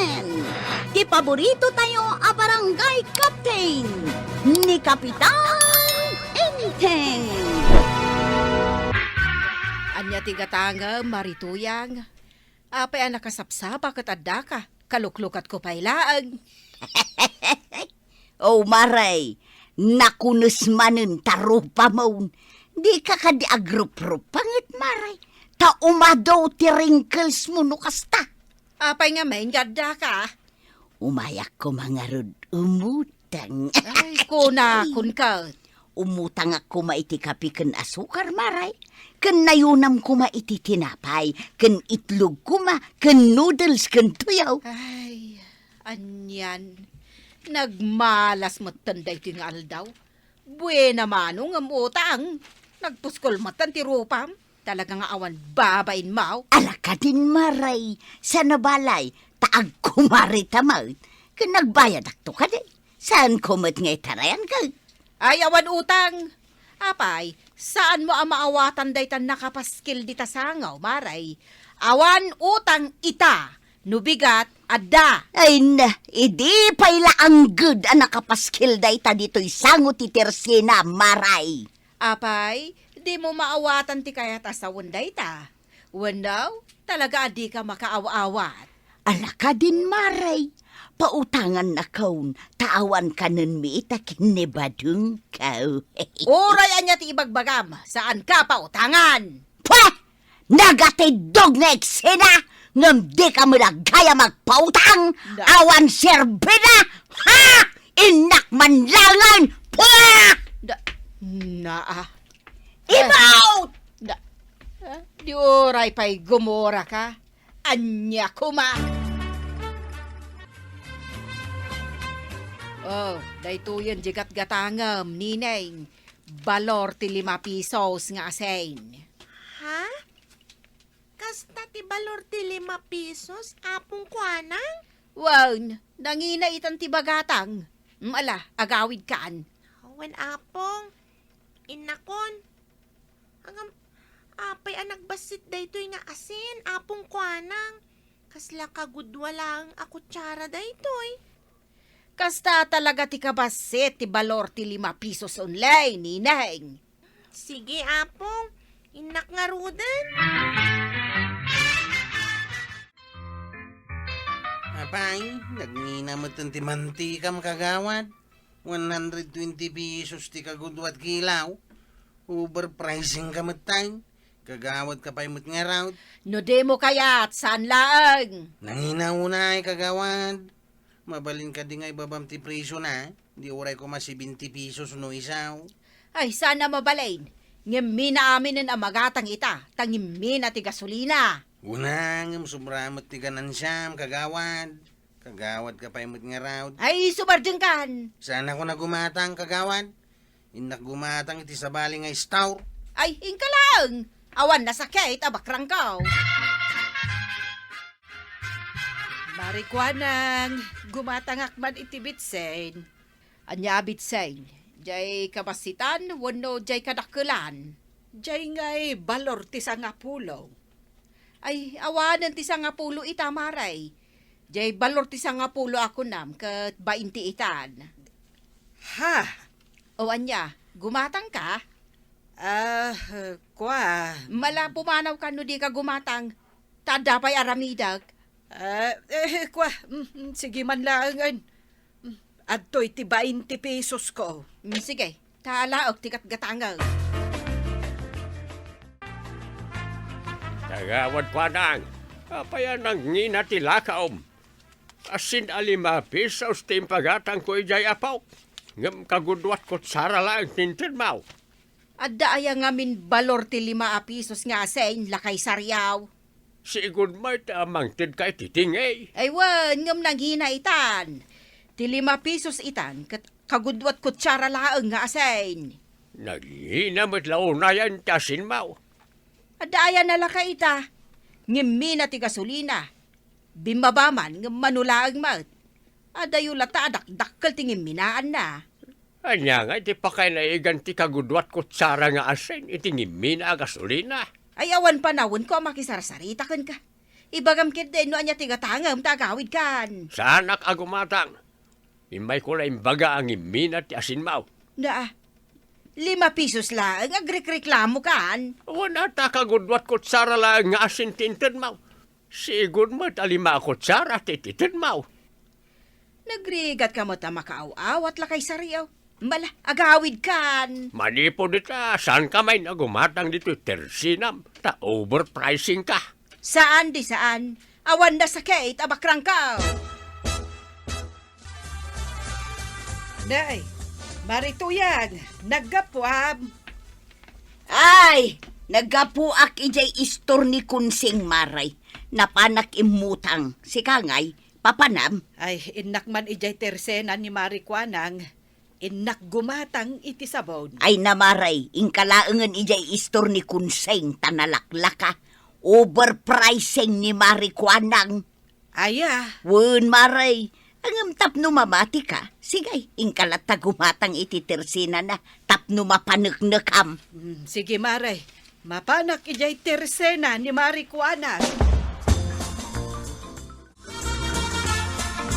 Captain! Ti paborito tayo a barangay captain ni Kapitan Enteng! Anya tigatanga, marituyang. Apay ang nakasapsapa kat adda ka. Kaluklukat ko pailaang. Oh, maray, nakunos manen tarupa mo. Di ka di agrup-rup pangit, maray. Ta umadaw ti wrinkles mo no kasta. Apay nga may gadda ka. Umayak ko mga rod, umutang. Ay, kun ka. Umutang ako maiti kapi ken asukar, maray. Ken nayunam ko maiti tinapay. Ken itlog ko ken noodles, ken tuyaw. Ay, anyan. Nagmalas mo tanday tingal daw. Buena manong ang utang. Nagpuskol matan ti rupam. Talagang awan babain mau. Alaka din, maray. Sa nabalay, taag kumari tamad. Ken nagbayad akto ka di. Saan kumot nga itarayan ka? Ay, awan utang. Apay, saan mo ang maawatan daytan nakapaskil di tasangaw, maray? Awan utang ita, nubigat, adda. Ay na, idi payla ang good ang nakapaskil dayta dito'y sango ti Tersina, maray. Apay, di mo maawatan ti kaya tasawon dayta. Wanaw, talaga di ka makaawa-awat. Alaka din, maray. Pautangan na kaun, taawan ka nun mi itakinibadung kaw. Uray anya ti ibagbagam, saan ka pa utangan? Pwah! Nagatidog na eksena! Ngam di ka mo nagkaya magpautang! Awan serbida! Ha! Inak manlangan! Pwah! Naa. Ibaw! Di uray pa'y gumura ka. Anya kuma. Oh, daytoyan jigat gatangam, nineng. Balor ti 5 pesos nga asen. Ha? Kasta ti balor ti 5 pesos, apong kuanang? Wow, nangina itan ti bagatang. Ala, agawid kaan. Wen apong, inakon. Hanggang, apay ang nagbasit daytoy nga asin, apong kuanang. Kasla kagudwa lang ako tsara daytoy. Kasta talaga ti kabasit ti balor ti 5 pesos online, nineng. Sige apong, inak nga rudan. Apay, nagngina mo ti mantikam kagawad. 120 pesos ti kagudwat kilaw. Overpricing ka matay. Kagawad ka pa'y nga raw. No demo kayat, saan laang? Nangina una ay kagawad. Mabalin ka di nga ibabam ti presyo na. Di oray ko mas 20 pesos no isaw. Ay, sana mabalain. Ngimina aminin ang magatang ita. Tangimina ti gasolina. Unang sumramot ti ganansyam kagawad. Kagawad ka pa'y nga raw. Ay, subardyang kan. Sana ko na gumatang kagawad. Inak gumatang iti sabali nga istaw. Ay, ingka lang. Awan nasakit, abakrang ka. Marikwanang, gumatangak man iti bitsen. Anya bitsen, jay kapasitan, wano jay kadakulan. Jay ngay balor ti sangapulo. Ay, awanan ti sangapulo itamaray. Jay balor ti sangapulo ako nam, kat 20 itan. Ha? O anya, gumatang ka? Kwa. Mala pumanaw ka no di ka gumatang. Tadapay aramidag. Kwa. Sige man lang. Adto'y ti 20 pesos ko. Sige, talaog tikat gatangal. Tagawad pa nang, apaya nang nginatila kaom. Asin 5 pesos timpagatang ko ijay apaw. Ngam kagudwat ko tsara lang tintin mau. Adda aya ngamin balor ti 5 pesos nga asen lakay saryaw. Sigud may tamang tid kay titingay. Ay wan, ngam nanghina itan. Ti 5 pesos itan, kagudwat kutsara laeng nga asen. Naghinamot launayan tasin mau. Adda aya nalakay ita. Ngimina ti gasolina. Bimbabaman ngam manulaeng mat. Adayo lata dakdakkel ti ngiminaan na. Anya nga iti pakay na iganti kagudwat kutsara nga asen iti ngimina gasolina. Ay awan panawon ko makisarasarita kan ka. Ibagam kit din no anya tigatangam tagawid kan. Sa anak agumatang. Imay ko lang baga ang iminat ti asin mau. Na, 5 pesos lang, agrekreklamo kan. Wala ta kagudwat kutsara lang nga asin tintin mau. Sigod mo talima kutsara tititin mau. Nagrigat ka mo ta makaaw-aw at lakay sariyaw. Mala, agawid kan. Manipo dita, saan ka may nagumatang dito tersinam? Ta overpricing ka. Saan di saan? Awan na sakit, abakrang ka. Nay, marituyan, naggapuam. Ay, nagapuak ijay istor ni Kunsing Maray. Napanak imutang. Si Kangay, papanam. Ay, inak man ijay tersena ni Marikwanang. Inak gumatang iti sabon. Ay namaray, ingkalaangan ijay istor ni Kunsing tanalaklaka. Overpricing ni Marikwanang. Aya, Wun maray, ang tapno mamati ka. Sigay, ingkalat gumatang iti tersina na tapno mapaneknekam. sige Maray. Mapanak ijay tersena ni Marikwanang.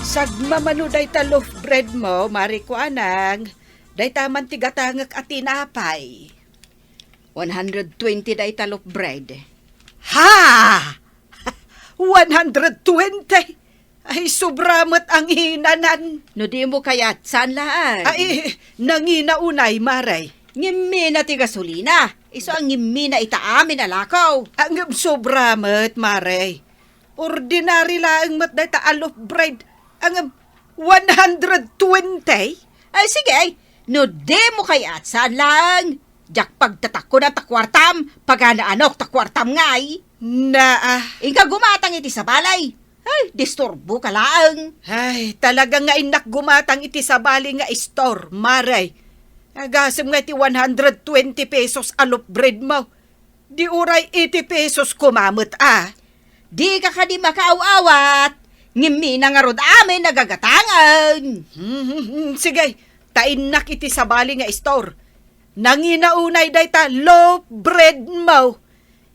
Sagmamano day ta loaf bread mo, Marikwanang. Day ta man tigatangak at tinapay. 120 day talop bread. Ha! 120! Ay, sobramot ang hinanan. No di mo kayat, saan laan? Ay, nanginaunay, Maray. Ngimmi na ti gasolina. Iso ang ngimmi na itaamin na lakaw. Ang sobramot, Maray. Ordinary lang mat day ta alof bread. Ang 120? Ay sige, no di mo kayat, saan lang? Jak pagtatak ko na takwartam, pagana anok takwartam ngay. Na, Ika gumatang iti sa balay. Ay, disturbo ka lang. ay, talaga nga inak gumatang iti sa bali nga store, Maray. Agasam nga iti 120 pesos alof bread mo. Di uray 80 pesos kumamot, Di ka di makaaw-awat. Ngimmi na nga rod amin nagagatangan. Sige, tainak iti sa bali nga store. Nanginaunay day ta loaf bread mo.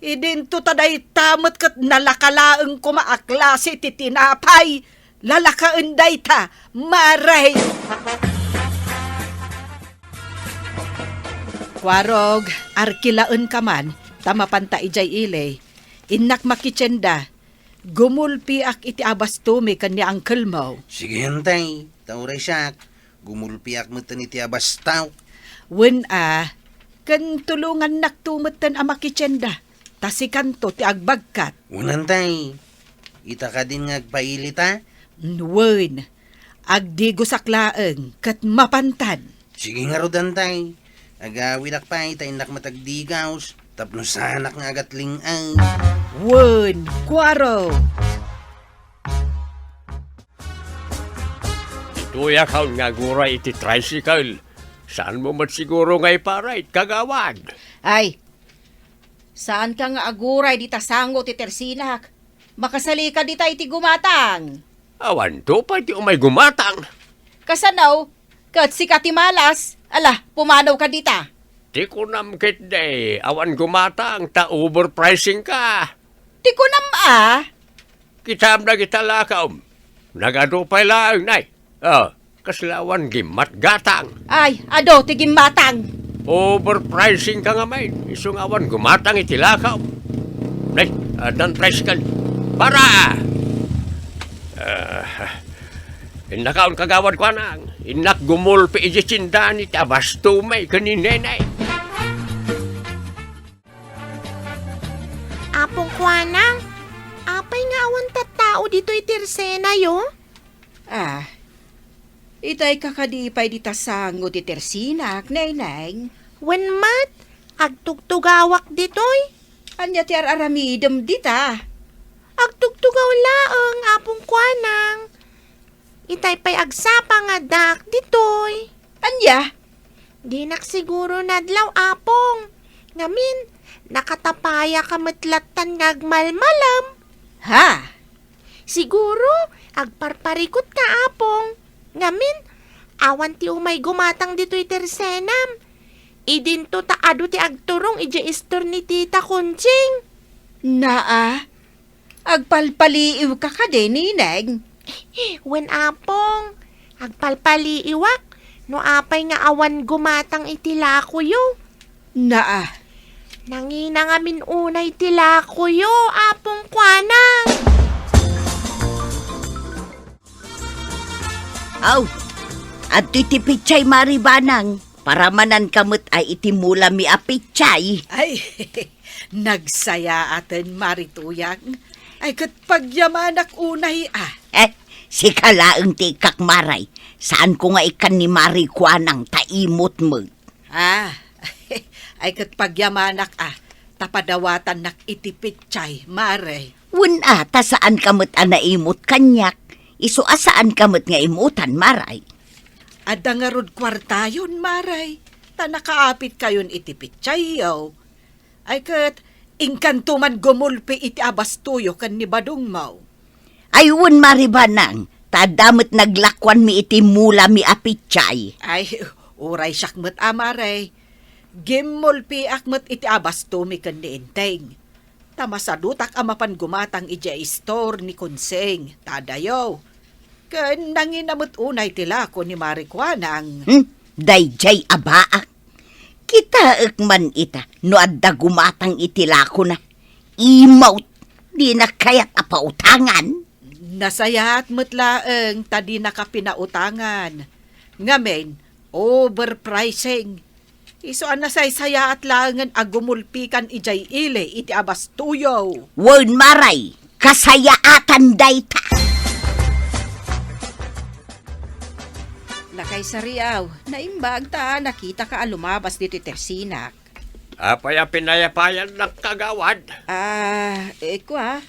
Idinto ta day tamot kat nalakalaang kumaaklase ti tinapay. Lalakaan day ta, Maray. Kwarog, arkilaon ka man, tamapanta ijay ilay. Inak makitsenda, gumulpi ak iti abastumi kanya uncle mo. Sige hantay, tauray siyak. Gumulpiak mo tan iti abastaw. Wen kan tulungan naktumatan ang makitsenda. Tasikanto ti agbagkat. Unantay, ita ka din ngagpailita. Wen, agdigo saklaeng kat mapantan. Sige nga rodantay. Agawilak pa ita inak matagdigaws. Tapno sanak nga agatling ang. Wen, kwaro. Ituya ka nga guray iti tricycle. Saan mo mat siguro ngay parait kagawad? Ay, saan ka nga aguray di tasango ti tersinak? Makasali ka di iti gumatang. Awan to pa ti umay gumatang. Kasanaw, kat si Katimalas, ala, pumanaw ka dita. Di ko namkit day, awan gumatang ta overpricing ka. Di ko nam Kitam na kita lakaw. Nagadupay lang, nay. Kaslawan gimat gatang. Ay, ado, tigim matang. Overpricing ka nga may. Isong awan gumatang itilakaw. Nay, dan tricycle. Para! Inakaon kagawad ko nang. Inak gumulpi iji cindani tabas tumay kaninenay. Apong kwanang, apay nga awan tattao dito itirsena yo? Itay kakadipay di tasango ti tersinak, nay-nay. Wen mat, agtugtugawak ditoy. Anya ti aramidem dita. Agtugtugaw laeng, apong kwanang. Itay pa'y agsapa nga dak ditoy. Anya? Di siguro nadlaw apong. Ngamin, nakatapaya ka matlatan ngagmalmalam. Ha? Siguro, agparparikot ka apong. Ngamin, awan ti umay gumatang dito'y tersenam. Idinto taado ti agturong ija istor ni Tita Kunching. Naa? Agpalpaliiw ka ka din, nineng. Wen apong, agpalpaliiwak, no apay nga awan gumatang itila ko yo. Naa, Nangina nga unay tila ko yo, apong kwanang. Aw, at iti pichay maribanang, para manan kamot ay itimula mi a pichay. Ay, nagsaya atin marituyang. Ay, kat pagyamanak unay Si kalaang tikak maray, saan ko nga ikan ni Marikwanang taimot mo? Ay, kat pagyamanak tapadawatan nak itipitchay, maray. Wuna, ta saan kamot anaimot kanyak? Iso asaan kamot nga imutan maray? Ada nga rod kwarta yun, maray. Ta nakaapit kayon itipitchay yaw. Ay, kat ingkantuman gumulpi iti abastuyo kan ni Badong Mau. Ayun maribanang, tadamot naglakwan mi iti mula mi apichay. Ay, uray syakmet amaray. Gimulpi akmet iti abasto mi kan ni Inteng. Tamasadutak amapan gumatang ija store ni Kunseng. Tadayaw. Kan nanginamot unay tila ko ni Marikwanang. Dayjay abaak. Kita man ita, no adda gumatang itilako na. Imaut, di na kayat apautangan. Nasayat metlaeng tadi nakapinautangan. Ngamen, overpricing. Iso anasay sayaat langan agumulpikan ijay ile iti abastuyo. Won maray, kasayaatan dayta. Lakay sariaw, naimbag ta, nakita ka lumabas dito tersinak. Apay ang pinayapayan ng kagawad. Kwa,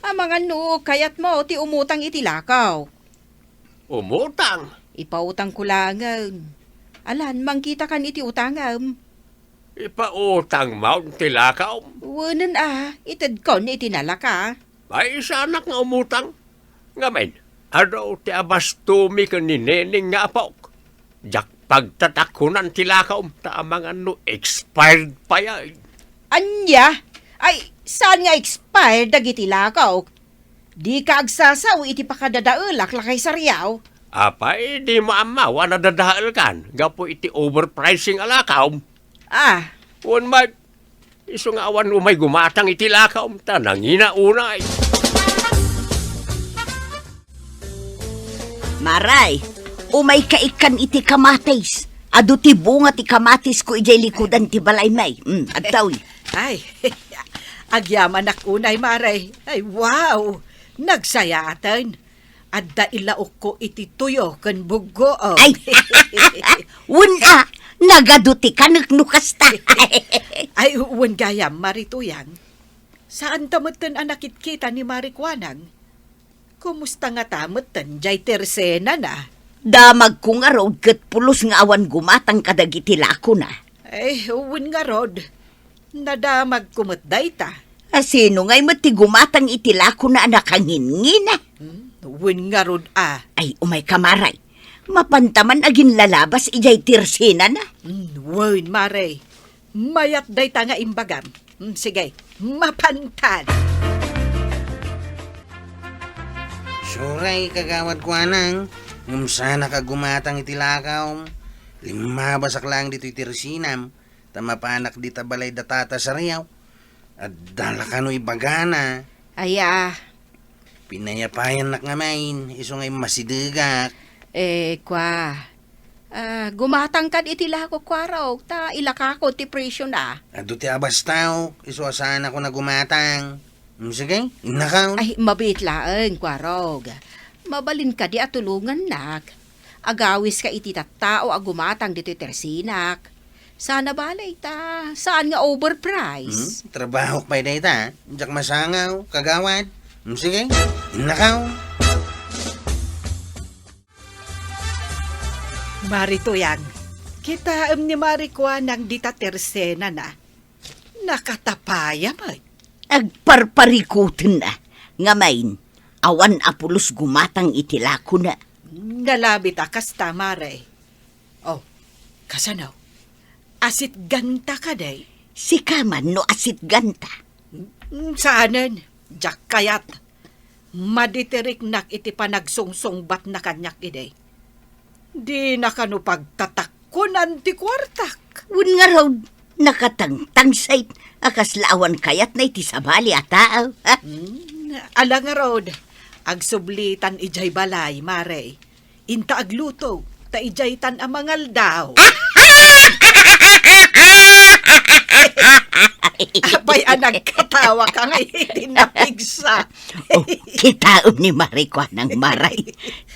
mga no, kayat mo, ti umutang itilakaw. Umutang. Ipautang kulangan. Alan, mangkita kan iti utangam. Ipautang mount tilakaw. Wanan itad kon itinalaka. Ay isa anak nga umutang. Ngamen, ano ti abastumi ka ni Neneng nga apok. Jak pagtatakunan tilakaw, ta mga no expired pa yan. Anya? Ay, saan nga expired dagiti lakaw? Di ka agsasaw iti pakadadaulak lakay sariyaw. Apay, di mo amawa na dadahal kan. Gapo iti overpricing alakaw. Wan mag, iso nga awan umay gumatang iti lakaw, ta nangina unay. Maray, umay kaikan iti kamatis. Ado ti bunga ti kamatis ko ijay likudan ti balay may. Adtaw. Ay, agyaman unay maray. Ay, wow! Nagsayatan. Adda ilaok ko iti tuyo kan bugo. Ay, wuna, nagaduti ka nuknukasta. Ay, uwan gayam, marituyang. Saan tamutan anakit kita ni Marikwanang? Kumusta nga tamutan, jay tersena na? Damag ko nga rod kat pulos nga awan gumatang kadagiti lako na. Ay, uwan nga rod. Nadamag kumutday ta. Sino nga'y mati gumatang iti lako na anak ang hingin. Uwan nga rod Ay, umay kamaray. Mapantaman agin lalabas ijay tirsina na. Uwan, maray. Mayat day ta nga imbagam. Sige, mapantan. Suray, kagawad ko anang. Sana ka gumatang itilakaw. Lima basak lang dito itirsinam. Tamapanak di tabalay datata sa riyaw. At dala ka no ibagana. Pinayapayan nak ngamain. Iso ngay masidegak. Kwa. Gumatang kad itila ko kwaraw. Ta ilakako ti presyo na. Ado ti abas tao. Iso asahan ako na gumatang. Sige, inakaw. Ay, mabit laeng kwaraw. Mabalin ka di atulungan nak. Agawis ka iti tattao agumatang dito tersinak. Sana balay ta. Saan nga overprice? Trabaho pa day ta. Diyak masangaw, kagawad. Sige, inakaw. Maritoyang, kita ni Marikwanang dita tersena na. Nakatapaya mo. Agparparikutin na. Ngamain, awan apulos gumatang itilako na. Nalabit akas tamare. Oh, kasanaw. Asit ganta ka day. Si kaman no asit ganta. Saanan? Jak kayat, maditirik nak iti panagsungsungbat na kanyak ide. Di na kanu pagtatakkunan ti kwartak. Un nga raw, nakatangtang sait, akas laawan kayat na iti sabali atao. Ha? Ala nga rod, agsublitan ijay balay, mare. Inta agluto, ta ijay tan amangal daw. Apay anag katawa ka nga itinapigsa. Oh, kitaom ni Marikwa ng maray.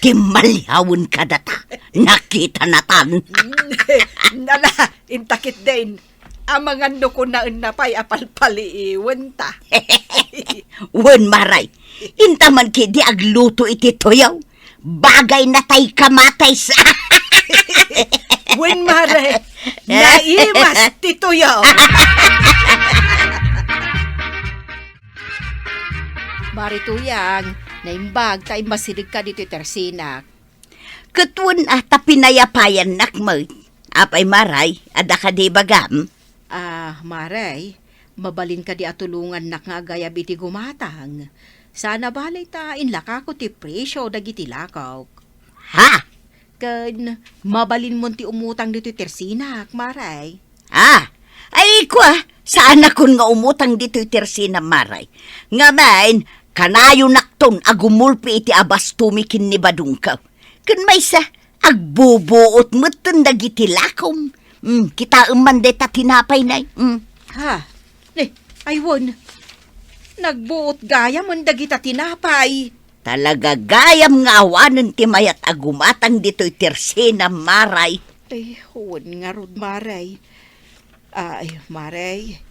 Timalyawon ka data. Nakita natan. Nala, intakit din. Amangan no ko na unapay apalpaliiwan ta. Wen maray. Intaman kidi agluto iti toyaw. Bagay na tay kamatay sa... Wen mare, naimas tituyaw. Marituyang, naimbag tayo masilig ka dito tersinak. Katun ata pinayapayan nakmoy. Apay maray, ada ka di bagam. Maray, mabalin ka di atulungan nak nga gayab iti gumatang. Sana balay ta inlaka ko ti presyo dagiti lakaw. Ha? Kan mabalin mo ti umutang dito tersinak, maray. Ay kwa, saan akon nga umutang dito tersina maray. Nga main, kanayo nakton agumulpi iti abas tumikin ni badungkaw. Kan may sa, agbubuot mo dagiti lakom. Kita man deta tinapay na. Ha? Aywon. Nagbuot gaya man dagita tinapay. Talaga gayam nga awanan ti mayat agumatang dito'y tersina maray. Ay, huwag nga rod, maray. Ay, maray.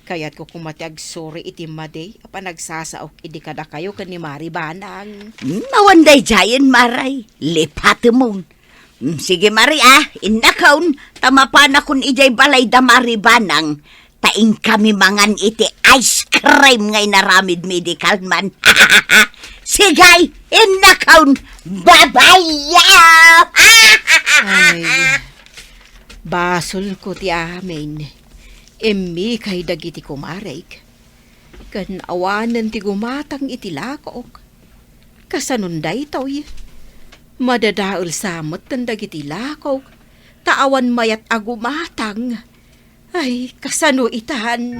Kaya't ko kumatiag sorry iti maday. Apa nagsasaok, idi kada kayo kan ni Mari Banang. Mawanday jayan maray. Lipat mo. Sige Mari inakaon. Tamapan akong ijay balay da Mari Banang. Taing kami mangan iti ice cream ngay naramid medical man. Sigay, inakaon. Babayaw! Ay, basol ko ti amin. Emi kay dagiti kumarek. Kan awanan ti gumatang iti lakok. Kasanunday toy. Madadaol samot tan dagiti lakok. Taawan mayat agumatang. Ay, kasano itan.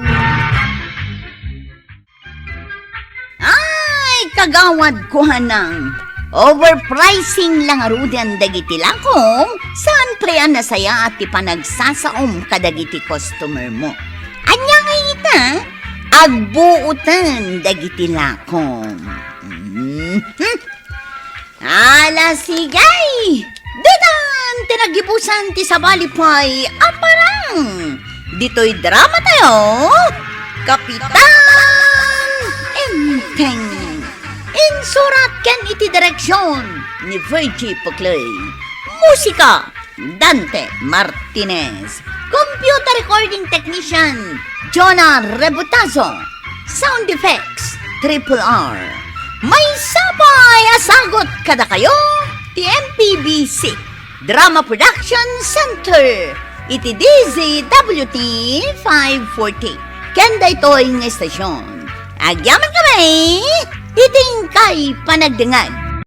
Ay, kagawad ko hanang. Overpricing lang arudan dagiti lakong. Saan prean na saya at ipanagsasaom kadagiti customer mo? Anya nga ita, agbuutan dagiti lakong. Ala sigay! Ditan, tinagibusan ti sabalipay, aparang! Dito'y drama tayo, Kapitan Enteng. Insurat ken iti direksyon ni Virgie Puclay. Musika, Dante Martinez. Computer recording technician, Jonah Rebutazo. Sound effects, Triple R. May sabay asagot kada kayo, ti MPBC Drama Production Center. Iti DZWT 540. Kenda ito'y ng estasyon. Agyaman kami, iting kay panagdengag.